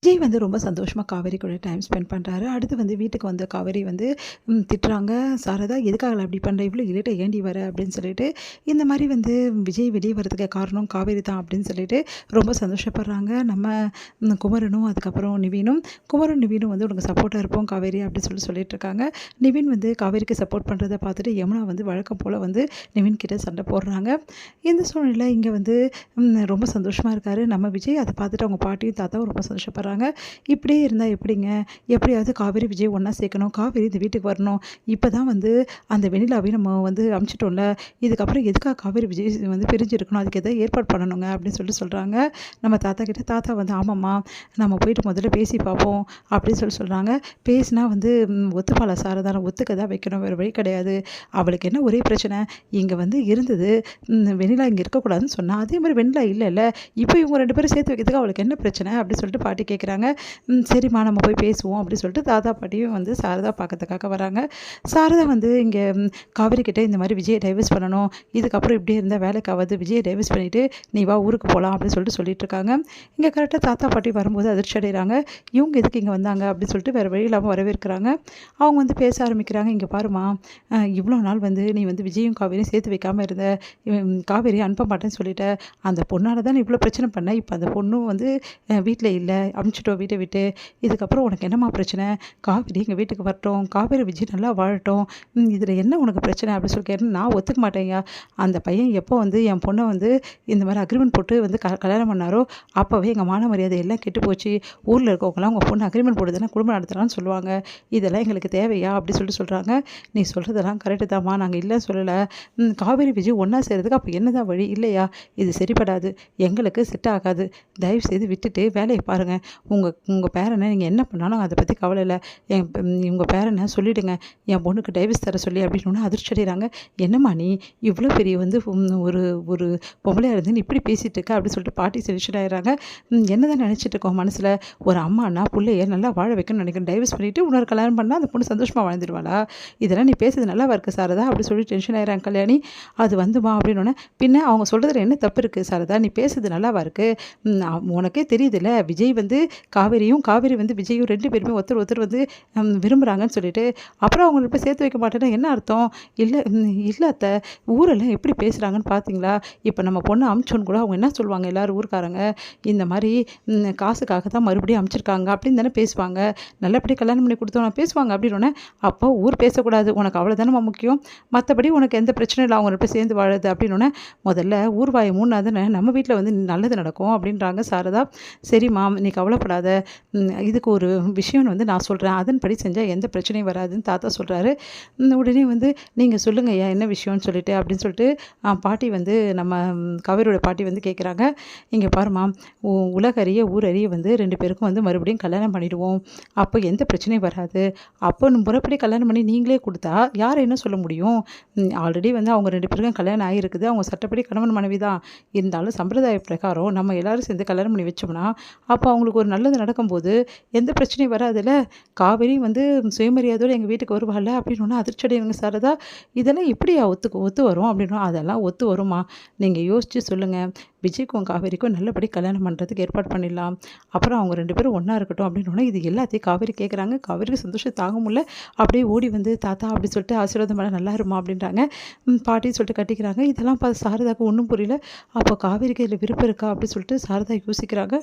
விஜய் வந்து ரொம்ப சந்தோஷமா காவேரி கூட டைம் ஸ்பெண்ட் பண்றாரு. அடுத்து வந்து வீட்டுக்கு வந்த காவேரி வந்து திட்டுறாங்க. "சாரதா எதுக்காக அப்படி பண்ற? இவ்ளோ லேட்டா ஏன்டி வர?" அப்படின்னு சொல்லிட்டு, இந்த மாரி வந்து விஜய் வெளிய வரதுக்கு காரணம் காவேரி தான் அப்படின்னு சொல்லிட்டு ரொம்ப சந்தோஷப்படுறாங்க. நம்ம குமரனும், அதுக்கப்புறம் நிவினும். குமரன், நிவினும் வந்து "உனக்கு சப்போர்ட்டா இருப்போம் காவேரி" அப்படின்னு சொல்லிட்டுருக்காங்க. நிவின் வந்து காவேரிக்கு சப்போர்ட் பண்றத பார்த்துட்டு யமுனா வந்து வழக்கம் போல வந்து நிவின் கிட்ட சண்டை போடுறாங்க. இந்த சூழ்நிலையில இங்க வந்து ரொம்ப சந்தோஷமா இருக்காரு. நம்ம விஜய் அத பார்த்துட்டு அவங்க பாட்டியும், தாத்தாவும் ரொம்ப சந்தோஷப்படுறாங்க. இப்படியே இருந்தா எப்படிங்க? எப்படியாவது காவேரி, விஜய் ஒண்ணா சேர்க்கணும். காவேரி இந்த வீட்டுக்கு வரணும். இப்ப தான் வந்து அந்த வெண்ணிலாவையும் நம்ம வந்து அனுப்பிச்சிட்டோம்ல. இதுக்கப்புறம் எதுக்காக காவேரி, விஜய் வந்து பிரிஞ்சிருக்கணும்? அதுக்கு ஏதாவது ஏற்பாடு பண்ணணுங்க அப்படின்னு சொல்றாங்க. நம்ம தாத்தா கிட்ட தாத்தா வந்து ஆமாம்மா, நம்ம போயிட்டு முதல்ல பேசி பார்ப்போம் அப்படின்னு சொல்றாங்க. பேசினா வந்து ஒத்துப்பாளா சாரதான? ஒத்துக்க தான் வைக்கணும். வேற வழி கிடையாது. அவளுக்கு என்ன ஒரே பிரச்சனை? இங்க வந்து இருந்தது வெண்ணிலா இங்க இருக்கக்கூடாதுன்னு சொன்னா. அதே மாரி வெண்ணிலா இல்லல்ல. இப்போ இவங்க 2 பேரும் சேர்த்து வைக்கிறதுக்கு அவளுக்கு என்ன பிரச்சனை? அப்படின்னு சொல்லிட்டு பாட்டி கேட்குறாங்க. சரிம்மா நம்ம போய் பேசுவோம் அப்படின்னு சொல்லிட்டு தாத்தா, பாட்டியும் வந்து சாரதா பார்க்கறதுக்காக வராங்க. சாரதா வந்து இங்க காவேரி கிட்ட இந்த மாரி விஜய டைவர்ஸ் பண்ணணும். இதுக்கப்புறம் இப்படியே இருந்தா வேலைக்கு ஆவாது. விஜய டைவர்ஸ் பண்ணிட்டு நீ வா ஊருக்கு போலாம் அப்படின்னு சொல்லிட்டு இருக்காங்க. இங்க கரெக்ட்டா தாத்தா, பாட்டி வரும்போது அதிர்ச்சி அடைகிறாங்க. இவங்க எதுக்கு இங்க வந்தாங்க அப்படின்னு சொல்லிட்டு வேற வழி இல்லாம வரவேற்கிறாங்க. அவங்க வந்து பேச ஆரம்பிக்கிறாங்க. இங்க பாரும்மா, இவ்வளோ நாள் வந்து நீ வந்து விஜயும், காவேரியும் சேர்த்து வைக்காம இருந்த. காவேரி அனுப்ப மாட்டேன்னு சொல்லிட்ட. அந்த பொண்ணால தான் நீ இவ்வளோ பிரச்சனை பண்ண. இப்ப அந்த பொண்ணும் வந்து வீட்ல இல்ல. அனுப்பிச்சுட்டோம் வீட்ட விட்டு. இதுக்கப்புறம் உனக்கு என்னம்மா பிரச்சனை? காவேரி எங்க வீட்டுக்கு வரட்டும். காவேரி, விஜய் நல்லா வாழட்டும். இதில என்ன உனக்கு பிரச்சனை? அப்படின்னு சொல்லி கேட்டேன். நான் ஒத்துக்க மாட்டேன்யா. அந்த பையன் எப்போ வந்து என் பொண்ண வந்து இந்த மாரி அக்ரிமெண்ட் போட்டு வந்து கல்யாணம் பண்ணாரோ, அப்பவே எங்க மான மரியாதை எல்லாம் கெட்டு போச்சு. ஊர்ல இருக்கவங்கலாம் உங்க பொண்ணு அக்ரிமெண்ட் போட்டு தானே குடும்பம் நடத்துறான்னு சொல்லுவாங்க. இதெல்லாம் எங்களுக்கு தேவையா? அப்படி சொல்றாங்க. நீ சொல்றதெல்லாம் கரெக்ட்டு தான்மா. நாங்க இல்லன்னு சொல்லல. காவேரி, விஜய் ஒண்ணா சேர்றதுக்கு அப்ப என்னதான் வழி? இல்லையா? இது சரிப்படாது. எங்களுக்கு செட் ஆகாது. தயவு செய்து விட்டுட்டு வேலைய பாருங்க. உங்க உங்க பேரன நீங்க என்ன பண்ணாலும் அத பத்தி கவல இல்ல. உங்க பேரன சொல்லிடுங்க. என் பொண்ணுக்கு டைவர்ஸ் தர சொல்லி அப்படின்னோன அதிர்ச்சி அடைகிறாங்க. என்னம்மா நீ இவ்ளோ பெரிய வந்து ஒரு ஒரு பொம்பளையா இருந்து நீ இப்படி பேசிட்டு இருக்க அப்படின்னு சொல்லிட்டு பாட்டி டென்ஷன் ஆயிடுறாங்க. என்னதான் நினைச்சிட்டு இருக்கோம் மனசுல? ஒரு அம்மானா புள்ளைய நல்லா வாழ வைக்கணும்னு நினைக்கிறேன். டைவர்ஸ் பண்ணிட்டு இன்னொரு கல்யாணம் பண்ணா அந்த பொண்ணு சந்தோஷமா வாழ்ந்துருவாளா? இதெல்லாம் நீ பேசுறது நல்லாவா இருக்கு சாரதா? அப்படி சொல்லி டென்ஷன் ஆயிடுறாங்க கல்யாணி. அது வந்துமா அப்படின்னோன, பின்ன அவங்க சொல்றதுல என்ன தப்பு இருக்கு சாரதா? நீ பேசுறது நல்லாவா இருக்கு? உனக்கே தெரியுதுல்ல, விஜய் வந்து காவேரியும், காவேரி வந்து விஜயும் 2 பேருமே ஒருத்தர் ஒருத்தர் வந்து விரும்புறாங்கன்னு சொல்லிட்டு, அப்புறம் அவங்கள போய் சேர்த்து வைக்க மாட்டேன்னா என்ன அர்த்தம்? இல்ல இல்ல அத்த, ஊரெல்லாம் எப்படி பேசுறாங்கன்னு பார்த்தீங்களா? இப்ப நம்ம பொண்ண அனுப்பிச்சோன்னு கூட அவங்க என்ன சொல்லுவாங்க எல்லாரும் ஊர்க்காரங்க? இந்த மாரி காசுக்காக தான் மறுபடியும் அனுப்பிச்சிருக்காங்க அப்படின்னு தானே பேசுவாங்க. நல்லபடியா கல்யாணம் பண்ணி குடுத்தோம்னா பேசுவாங்க அப்படின்னோனே, அப்போ ஊர் பேசக்கூடாது. உனக்கு அவ்வளோ தானம்மா முக்கியம். மத்தபடி உனக்கு எந்த பிரச்சனையும் இல்ல அவங்க 2 பேரும் சேர்ந்து வாழறது அப்படின்னோனே, முதல்ல ஊர் வாய மூடுனா தானே நம்ம வீட்ல வந்து நல்லது நடக்கும் அப்படின்றாங்க சாரதா. சரிம்மா நீ கவலைப்படாத. இதுக்கு ஒரு விஷயம்னு வந்து நான் சொல்றேன். அதன்படி செஞ்சா எந்த பிரச்சனையும் வராதுன்னு தாத்தா சொல்றாரு. உடனே வந்து நீங்க சொல்லுங்கய்யா என்ன விஷயம்னு சொல்லிட்டு அப்படின்னு சொல்லிட்டு பாட்டி வந்து நம்ம காவேரியோட பாட்டி வந்து கேட்குறாங்க. இங்க பாரும்மா, உலகறிய ஊரறிய வந்து 2 பேருக்கும் வந்து மறுபடியும் கல்யாணம் பண்ணிடுவோம். அப்போ எந்த பிரச்சனையும் வராது. அப்போ முறைப்படி கல்யாணம் பண்ணி நீங்களே குடுத்தா யார் என்ன சொல்ல முடியும்? ஆல்ரெடி வந்து அவங்க 2 பேருக்கும் கல்யாணம் ஆகியிருக்குது. அவங்க சட்டப்படி கணவன் மனைவி தான். இருந்தாலும் சம்பிரதாய பிரகாரம் நம்ம எல்லாரும் சேர்ந்து கல்யாணம் பண்ணி வச்சோம்னா, அப்போ அவங்களுக்கு ஒரு நல்லது நடக்கும்போது எந்த பிரச்சனையும் வராதுல்ல. காவேரி வந்து சுயமரியாதையோட எங்க வீட்டுக்கு வருவாள்ல அப்படின்னோன அதிர்ச்சி அடையுங்க சாரதா. இதெல்லாம் எப்படியா ஒத்து வரும் அப்படின்னா, அதெல்லாம் ஒத்து வருமா? நீங்க யோசிச்சு சொல்லுங்க. விஜய்க்கும் காவேரிக்கும் நல்லபடி கல்யாணம் பண்ணுறதுக்கு ஏற்பாடு பண்ணிடலாம். அப்புறம் அவங்க 2 பேரும் ஒண்ணா இருக்கட்டும் அப்படின்னோன, இது எல்லாத்தையும் காவேரி கேட்குறாங்க. காவேரிக்கு சந்தோஷம் தாங்க முடியல. அப்படியே ஓடி வந்து தாத்தா அப்படி சொல்லிட்டு ஆசீர்வாதம் பண்ண நல்லா இருமா அப்படின்றாங்க. பாட்டின்னு சொல்லிட்டு கட்டிக்கிறாங்க. இதெல்லாம் பார்த்து சாரதாக்கு ஒண்ணும் புரியல. அப்போ காவேரிக்கு இதில விருப்பம் இருக்கா? அப்படி சொல்லிட்டு சாரதா யோசிக்கிறாங்க.